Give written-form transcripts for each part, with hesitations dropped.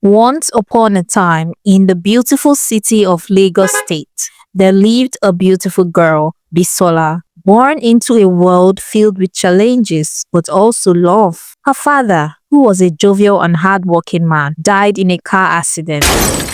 Once upon a time, in the beautiful city of Lagos State, there lived a beautiful girl, Bisola, born into a world filled with challenges but also love. Her father, who was a jovial and hardworking man, died in a car accident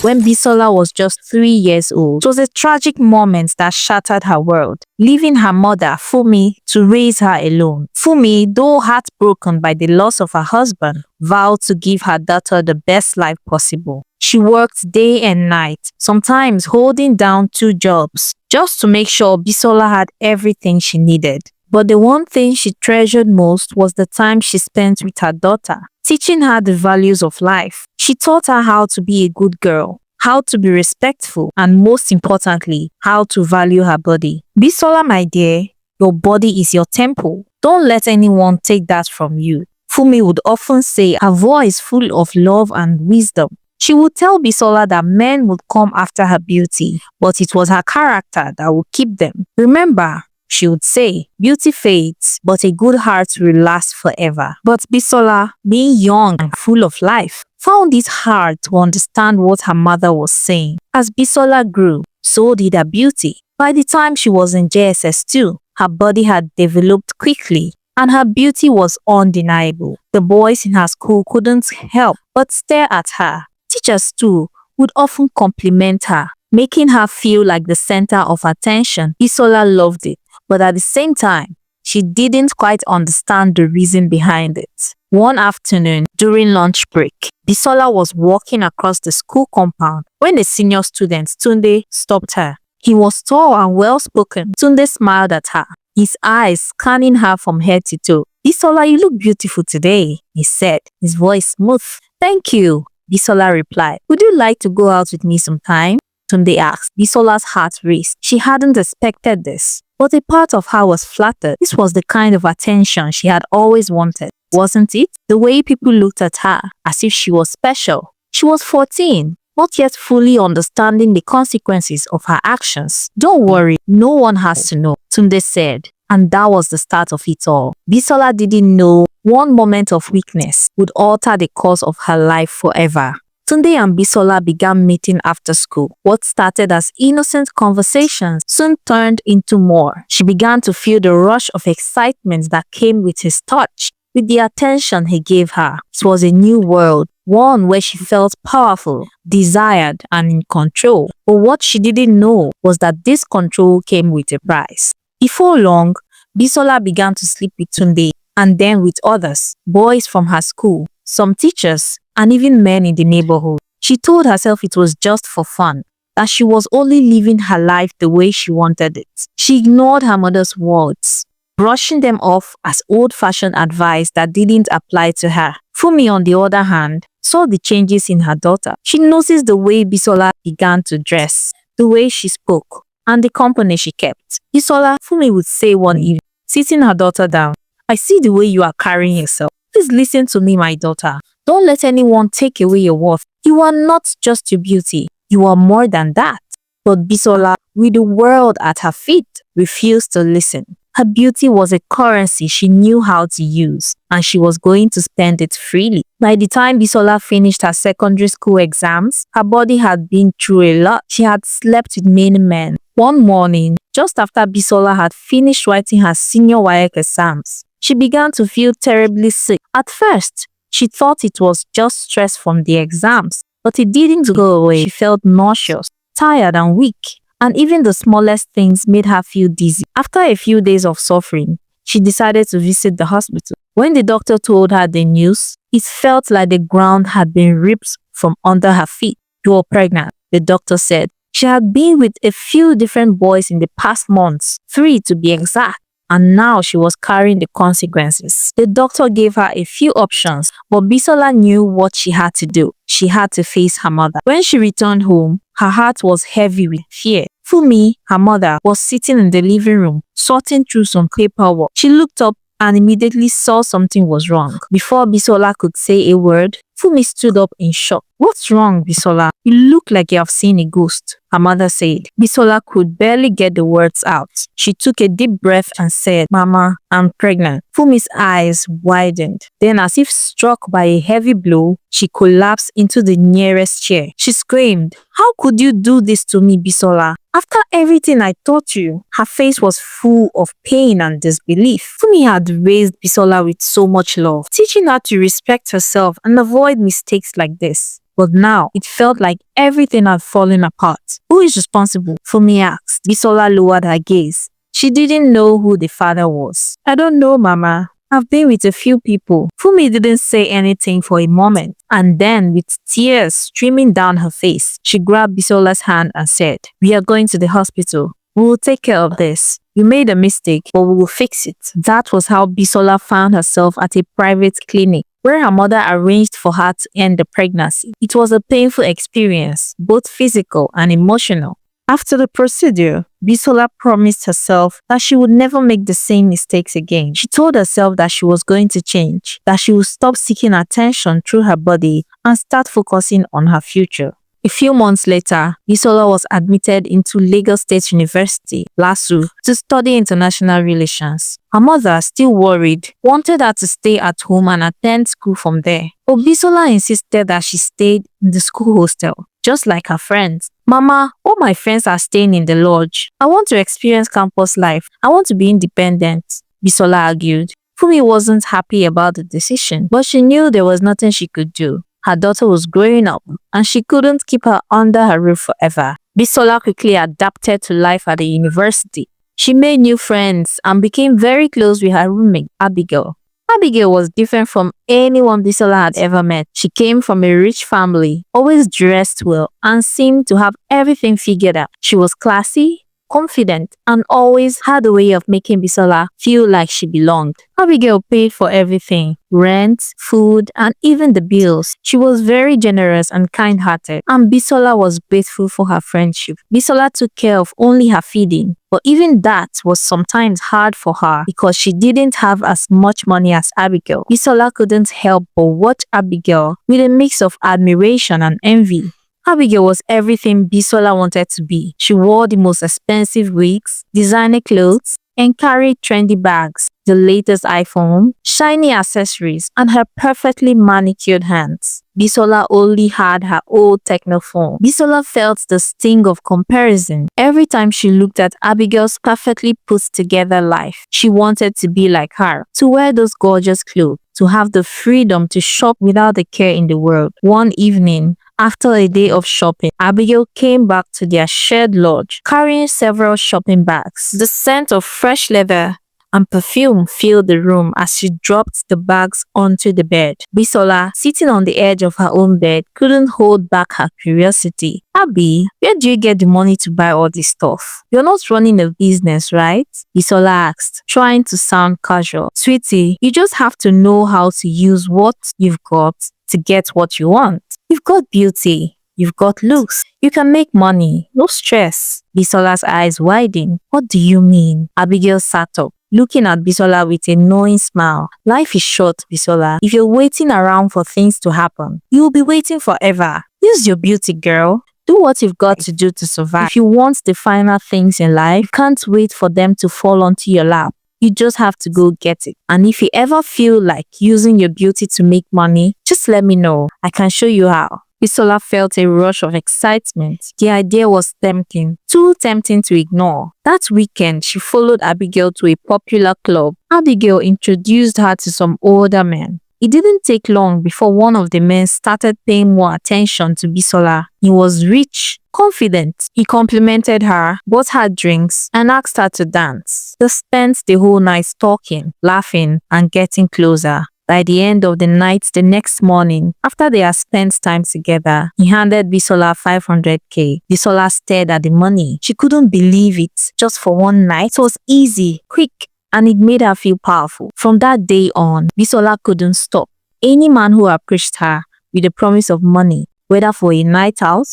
when Bisola was just 3 years old. It was a tragic moment that shattered her world, leaving her mother, Fumi, to raise her alone. Fumi, though heartbroken by the loss of her husband, vowed to give her daughter the best life possible. She worked day and night, sometimes holding down 2 jobs, just to make sure Bisola had everything she needed. But the one thing she treasured most was the time she spent with her daughter, teaching her the values of life. She taught her how to be a good girl, how to be respectful, and most importantly, how to value her body. Bisola, my dear, your body is your temple. Don't let anyone take that from you. Fumi would often say, her voice full of love and wisdom. She would tell Bisola that men would come after her beauty, but it was her character that would keep them. Remember, she would say, beauty fades, but a good heart will last forever. But Bisola, being young and full of life, found it hard to understand what her mother was saying. As Bisola grew, so did her beauty. By the time she was in JSS2, her body had developed quickly, and her beauty was undeniable. The boys in her school couldn't help but stare at her. Teachers too would often compliment her, making her feel like the center of attention. Bisola loved it, but at the same time, she didn't quite understand the reason behind it. One afternoon, during lunch break, Bisola was walking across the school compound when a senior student, Tunde, stopped her. He was tall and well-spoken. Tunde smiled at her, his eyes scanning her from head to toe. "Bisola, you look beautiful today," he said, his voice smooth. "Thank you," Bisola replied. "Would you like to go out with me sometime?" Tunde asked. Bisola's heart raced. She hadn't expected this, but a part of her was flattered. This was the kind of attention she had always wanted, wasn't it? The way people looked at her, as if she was special. She was 14, not yet fully understanding the consequences of her actions. "Don't worry, no one has to know," Tunde said. And that was the start of it all. Bisola didn't know one moment of weakness would alter the course of her life forever. Tunde and Bisola began meeting after school. What started as innocent conversations soon turned into more. She began to feel the rush of excitement that came with his touch, with the attention he gave her. It was a new world, one where she felt powerful, desired, and in control. But what she didn't know was that this control came with a price. Before long, Bisola began to sleep with Tunde, and then with others, boys from her school, some teachers, and even men in the neighborhood. She told herself it was just for fun, that she was only living her life the way she wanted it. She ignored her mother's words, brushing them off as old-fashioned advice that didn't apply to her. Fumi, on the other hand, saw the changes in her daughter. She noticed the way Bisola began to dress, the way she spoke, and the company she kept. "Bisola," Fumi would say one evening, sitting her daughter down, "I see the way you are carrying yourself. Please listen to me, my daughter. Don't let anyone take away your worth. You are not just your beauty. You are more than that." But Bisola, with the world at her feet, refused to listen. Her beauty was a currency she knew how to use, and she was going to spend it freely. By the time Bisola finished her secondary school exams, her body had been through a lot. She had slept with many men. One morning, just after Bisola had finished writing her senior WAEC exams, she began to feel terribly sick. At first, she thought it was just stress from the exams, but it didn't go away. She felt nauseous, tired, and weak, and even the smallest things made her feel dizzy. After a few days of suffering, she decided to visit the hospital. When the doctor told her the news, it felt like the ground had been ripped from under her feet. "You were pregnant," the doctor said. She had been with a few different boys in the past months, 3 to be exact, and now she was carrying the consequences. The doctor gave her a few options, but Bisola knew what she had to do. She had to face her mother. When she returned home, her heart was heavy with fear. Fumi, her mother, was sitting in the living room, sorting through some paperwork. She looked up and immediately saw something was wrong. Before Bisola could say a word, Fumi stood up in shock. What's wrong, Bisola? You look like you have seen a ghost, her mother said. Bisola could barely get the words out. She took a deep breath and said, Mama, I'm pregnant. Fumi's eyes widened. Then, as if struck by a heavy blow, she collapsed into the nearest chair. She screamed, How could you do this to me, Bisola? After everything I taught you. Her face was full of pain and disbelief. Fumi had raised Bisola with so much love, teaching her to respect herself and avoid mistakes like this. But now, it felt like everything had fallen apart. Who is responsible? Fumi asked. Bisola lowered her gaze. She didn't know who the father was. I don't know, Mama. I've been with a few people. Fumi didn't say anything for a moment. And then, with tears streaming down her face, she grabbed Bisola's hand and said, We are going to the hospital. We will take care of this. You made a mistake, but we will fix it. That was how Bisola found herself at a private clinic, where her mother arranged for her to end the pregnancy. It was a painful experience, both physical and emotional. After the procedure, Bisola promised herself that she would never make the same mistakes again. She told herself that she was going to change, that she would stop seeking attention through her body and start focusing on her future. A few months later, Bisola was admitted into Lagos State University, LASU, to study international relations. Her mother, still worried, wanted her to stay at home and attend school from there. But Bisola insisted that she stayed in the school hostel, just like her friends. Mama, all my friends are staying in the lodge. I want to experience campus life. I want to be independent, Bisola argued. Fumi wasn't happy about the decision, but she knew there was nothing she could do. Her daughter was growing up, and she couldn't keep her under her roof forever. Bisola quickly adapted to life at the university. She made new friends and became very close with her roommate, Abigail. Abigail was different from anyone Bisola had ever met. She came from a rich family, always dressed well, and seemed to have everything figured out. She was classy, confident, and always had a way of making Bisola feel like she belonged. Abigail paid for everything, rent, food, and even the bills. She was very generous and kind-hearted, and Bisola was grateful for her friendship. Bisola took care of only her feeding, but even that was sometimes hard for her because she didn't have as much money as Abigail. Bisola couldn't help but watch Abigail with a mix of admiration and envy. Abigail was everything Bisola wanted to be. She wore the most expensive wigs, designer clothes, and carried trendy bags, the latest iPhone, shiny accessories, and her perfectly manicured hands. Bisola only had her old techno phone. Bisola felt the sting of comparison every time she looked at Abigail's perfectly put together life. She wanted to be like her, to wear those gorgeous clothes, to have the freedom to shop without a care in the world. One evening, after a day of shopping, Abigail came back to their shared lodge, carrying several shopping bags. The scent of fresh leather and perfume filled the room as she dropped the bags onto the bed. Bisola, sitting on the edge of her own bed, couldn't hold back her curiosity. Abby, where do you get the money to buy all this stuff? You're not running a business, right? Bisola asked, trying to sound casual. Sweetie, you just have to know how to use what you've got to get what you want. You've got beauty. You've got looks. You can make money. No stress. Bisola's eyes widened. What do you mean? Abigail sat up, looking at Bisola with a knowing smile. Life is short, Bisola. If you're waiting around for things to happen, you'll be waiting forever. Use your beauty, girl. Do what you've got to do to survive. If you want the finer things in life, you can't wait for them to fall onto your lap. You just have to go get it. And if you ever feel like using your beauty to make money, just let me know. I can show you how. Bisola felt a rush of excitement. The idea was tempting, too tempting to ignore. That weekend, she followed Abigail to a popular club. Abigail introduced her to some older men. It didn't take long before one of the men started paying more attention to Bisola. He was rich, confident. He complimented her, bought her drinks, and asked her to dance. They spent the whole night talking, laughing, and getting closer. By the end of the night the next morning, after they had spent time together, he handed Bisola 500k. Bisola stared at the money. She couldn't believe it. Just for one night, it was easy, quick, and it made her feel powerful. From that day on, Bisola couldn't stop. Any man who approached her with the promise of money, whether for a night out,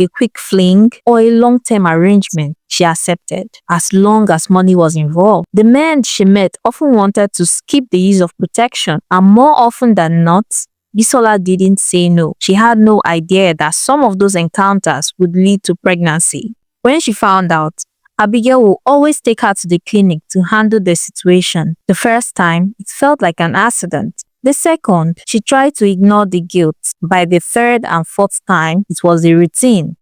a quick fling, or a long-term arrangement, she accepted, as long as money was involved. The men she met often wanted to skip the use of protection, and more often than not, Bisola didn't say no. She had no idea that some of those encounters would lead to pregnancy. When she found out, Abigail will always take her to the clinic to handle the situation. The first time, it felt like an accident. The second, she tried to ignore the guilt. By the third and fourth time, it was a routine.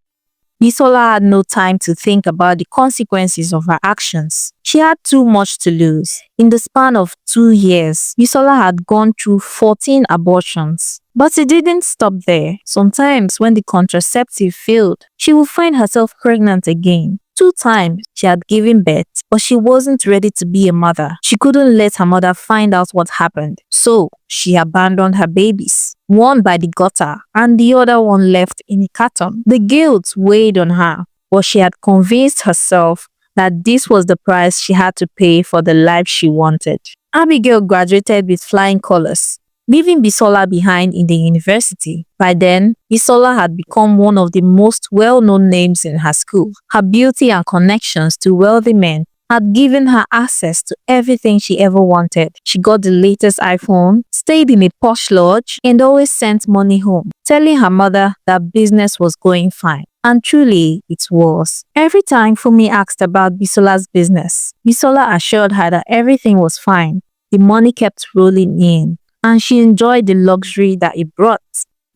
Bisola had no time to think about the consequences of her actions. She had too much to lose. In the span of 2 years, Bisola had gone through 14 abortions. But it didn't stop there. Sometimes when the contraceptive failed, she would find herself pregnant again. 2 times she had given birth, but she wasn't ready to be a mother. She couldn't let her mother find out what happened. So she abandoned her babies, one by the gutter and the other one left in a carton. The guilt weighed on her, but she had convinced herself that this was the price she had to pay for the life she wanted. Abigail graduated with flying colors, leaving Bisola behind in the university. By then, Bisola had become one of the most well-known names in her school. Her beauty and connections to wealthy men had given her access to everything she ever wanted. She got the latest iPhone, stayed in a posh lodge, and always sent money home, telling her mother that business was going fine. And truly, it was. Every time Fumi asked about Bisola's business, Bisola assured her that everything was fine. The money kept rolling in, and she enjoyed the luxury that it brought.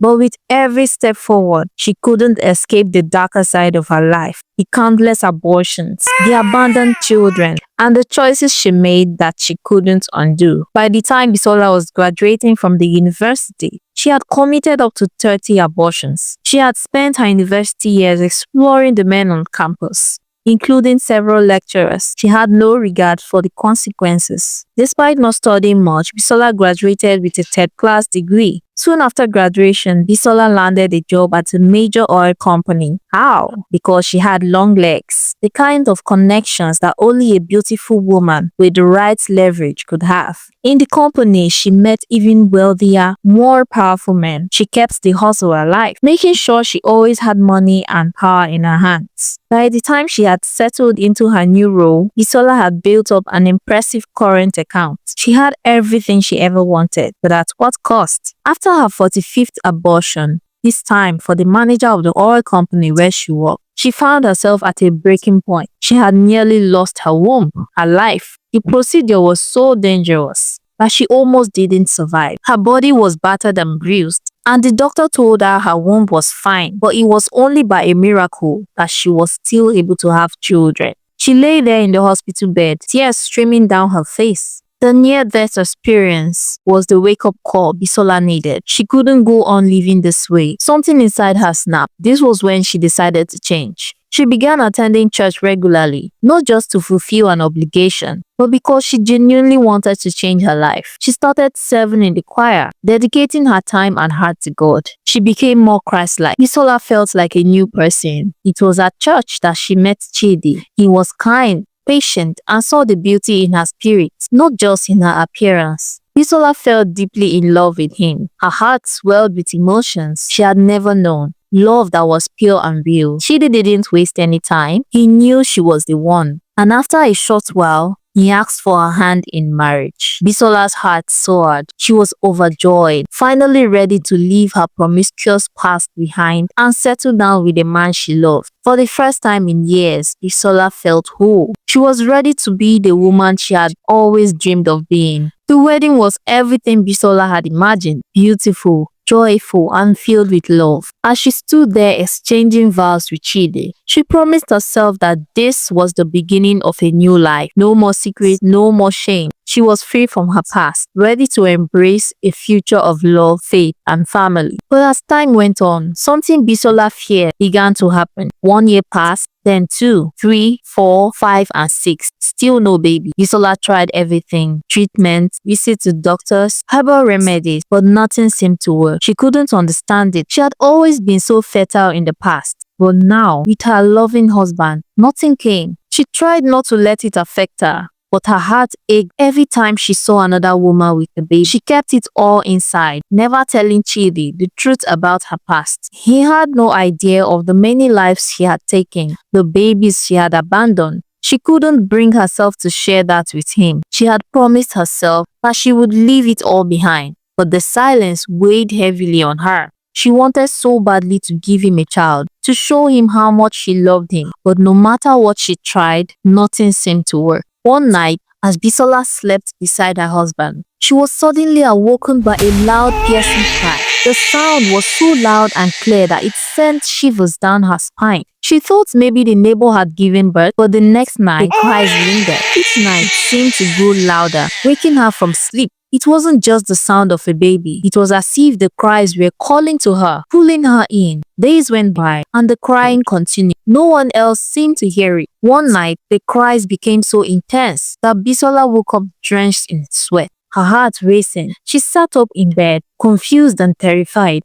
But with every step forward, she couldn't escape the darker side of her life. The countless abortions, the abandoned children, and the choices she made that she couldn't undo. By the time Bisola was graduating from the university, she had committed up to 30 abortions. She had spent her university years exploring the men on campus, including several lecturers. She had no regard for the consequences. Despite not studying much, Bisola graduated with a third-class degree. Soon after graduation, Bisola landed a job at a major oil company. How? Because she had long legs, the kind of connections that only a beautiful woman with the right leverage could have. In the company, she met even wealthier, more powerful men. She kept the hustle alive, making sure she always had money and power in her hands. By the time she had settled into her new role, Bisola had built up an impressive current account. She had everything she ever wanted, but at what cost? After her 45th abortion, this time for the manager of the oil company where she worked, she found herself at a breaking point. She had nearly lost her womb, her life. The procedure was so dangerous that she almost didn't survive. Her body was battered and bruised, and the doctor told her womb was fine, but it was only by a miracle that she was still able to have children. She lay there in the hospital bed, tears streaming down her face. The near-death experience was the wake-up call Bisola needed. She couldn't go on living this way. Something inside her snapped. This was when she decided to change. She began attending church regularly, not just to fulfill an obligation, but because she genuinely wanted to change her life. She started serving in the choir, dedicating her time and heart to God. She became more Christ-like. Bisola felt like a new person. It was at church that she met Chidi. He was kind, patient, and saw the beauty in her spirit, not just in her appearance. Bisola fell deeply in love with him. Her heart swelled with emotions she had never known. Love that was pure and real. Chidi didn't waste any time. He knew she was the one. And after a short while, he asked for her hand in marriage. Bisola's heart soared. She was overjoyed, finally ready to leave her promiscuous past behind and settle down with the man she loved. For the first time in years, Bisola felt whole. She was ready to be the woman she had always dreamed of being. The wedding was everything Bisola had imagined. Beautiful, joyful, and filled with love. As she stood there exchanging vows with Chidi, she promised herself that this was the beginning of a new life. No more secrets, no more shame. She was free from her past, ready to embrace a future of love, faith, and family. But as time went on, something Bisola feared began to happen. 1 year passed, then 2, 3, 4, 5, and 6. Still no baby. Bisola tried everything. Treatment, visits to doctors, herbal remedies, but nothing seemed to work. She couldn't understand it. She had always been so fertile in the past. But now, with her loving husband, nothing came. She tried not to let it affect her, but her heart ached every time she saw another woman with a baby. She kept it all inside, never telling Chidi the truth about her past. He had no idea of the many lives she had taken, the babies she had abandoned. She couldn't bring herself to share that with him. She had promised herself that she would leave it all behind. but the silence weighed heavily on her. She wanted so badly to give him a child, to show him how much she loved him, but no matter what she tried, nothing seemed to work. One night, as Bisola slept beside her husband, she was suddenly awoken by a loud, piercing cry. The sound was so loud and clear that it sent shivers down her spine. She thought maybe the neighbor had given birth, but the next night, the cries lingered. Each night seemed to grow louder, waking her from sleep. It wasn't just the sound of a baby. It was as if the cries were calling to her, pulling her in. Days went by, and the crying continued. No one else seemed to hear it. One night, the cries became so intense that Bisola woke up drenched in sweat, her heart racing. She sat up in bed, confused and terrified.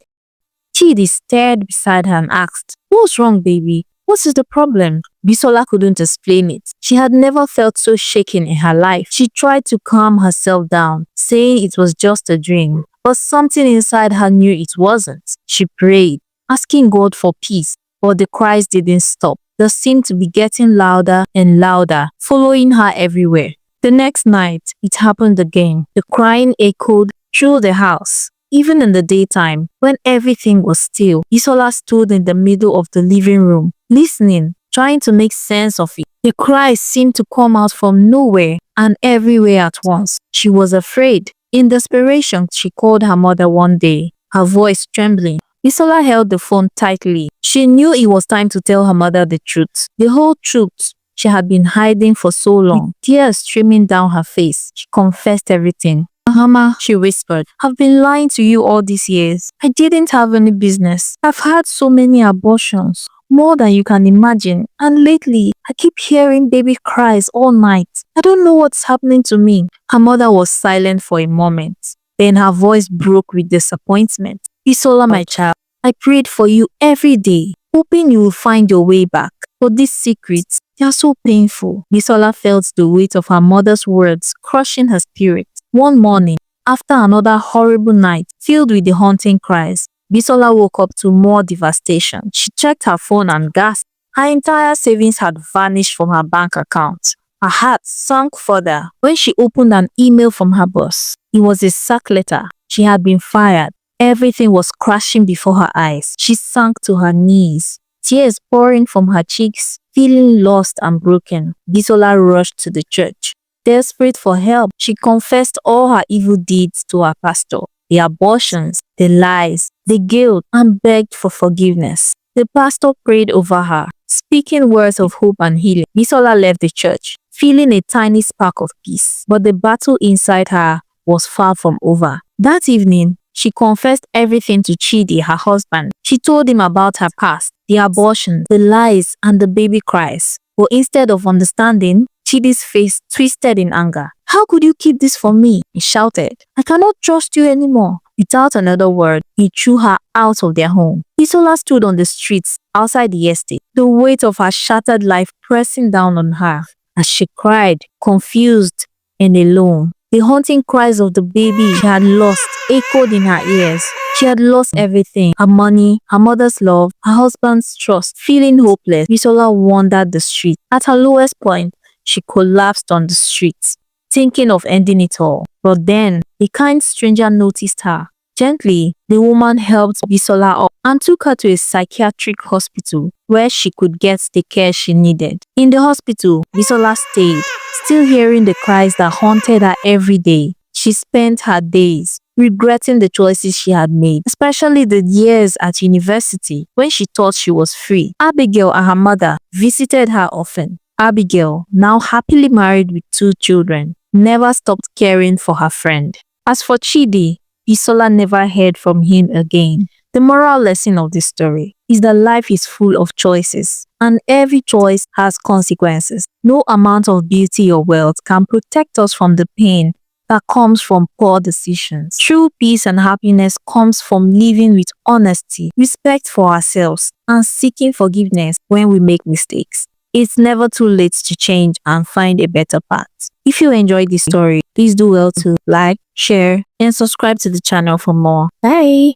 Chidi stared beside her and asked, "What's wrong, baby? What is the problem?" Bisola couldn't explain it. She had never felt so shaken in her life. She tried to calm herself down, saying it was just a dream, but something inside her knew it wasn't. She prayed, asking God for peace, but the cries didn't stop. They seemed to be getting louder and louder, following her everywhere. The next night, it happened again. The crying echoed through the house. Even in the daytime, when everything was still, Bisola stood in the middle of the living room, listening, trying to make sense of it. The cries seemed to come out from nowhere and everywhere at once. She was afraid. In desperation, she called her mother one day, her voice trembling. Bisola held the phone tightly. She knew it was time to tell her mother the truth, the whole truth she had been hiding for so long. Tears streaming down her face, she confessed everything. "Mama," she whispered, "I've been lying to you all these years. I didn't have any business. I've had so many abortions, more than you can imagine. And lately, I keep hearing baby cries all night. I don't know what's happening to me." Her mother was silent for a moment. Then her voice broke with disappointment. "Bisola, my child, I prayed for you every day, hoping you will find your way back. But these secrets, they are so painful." Bisola felt the weight of her mother's words crushing her spirit. One morning, after another horrible night filled with the haunting cries, Bisola woke up to more devastation. She checked her phone and gasped. Her entire savings had vanished from her bank account. Her heart sank further when she opened an email from her boss. It was a sack letter. She had been fired. Everything was crashing before her eyes. She sank to her knees, tears pouring from her cheeks, feeling lost and broken. Bisola rushed to the church. Desperate for help, she confessed all her evil deeds to her pastor, the abortions, the lies, the guilt, and begged for forgiveness. The pastor prayed over her, speaking words of hope and healing. Bisola left the church, feeling a tiny spark of peace, but the battle inside her was far from over. That evening, she confessed everything to Chidi, her husband. She told him about her past, the abortion, the lies, and the baby cries. But instead of understanding, Chidi's face twisted in anger. "How could you keep this from me?" he shouted. "I cannot trust you anymore." Without another word, he threw her out of their home. Bisola stood on the streets outside the estate, the weight of her shattered life pressing down on her. As she cried, confused and alone, the haunting cries of the baby she had lost echoed in her ears. She had lost everything: her money, her mother's love, her husband's trust. Feeling hopeless, Bisola wandered the street. At her lowest point, she collapsed on the streets, thinking of ending it all. But then, a kind stranger noticed her. Gently, the woman helped Bisola up and took her to a psychiatric hospital where she could get the care she needed. In the hospital, Bisola stayed, still hearing the cries that haunted her every day. She spent her days regretting the choices she had made, especially the years at university when she thought she was free. Abigail and her mother visited her often. Abigail, now happily married with 2 children, never stopped caring for her friend. As for Chidi, Bisola never heard from him again. The moral lesson of this story is that life is full of choices, and every choice has consequences. No amount of beauty or wealth can protect us from the pain that comes from poor decisions. True peace and happiness comes from living with honesty, respect for ourselves, and seeking forgiveness when we make mistakes. It's never too late to change and find a better path. If you enjoyed this story, please do well to like, share, and subscribe to the channel for more. Bye!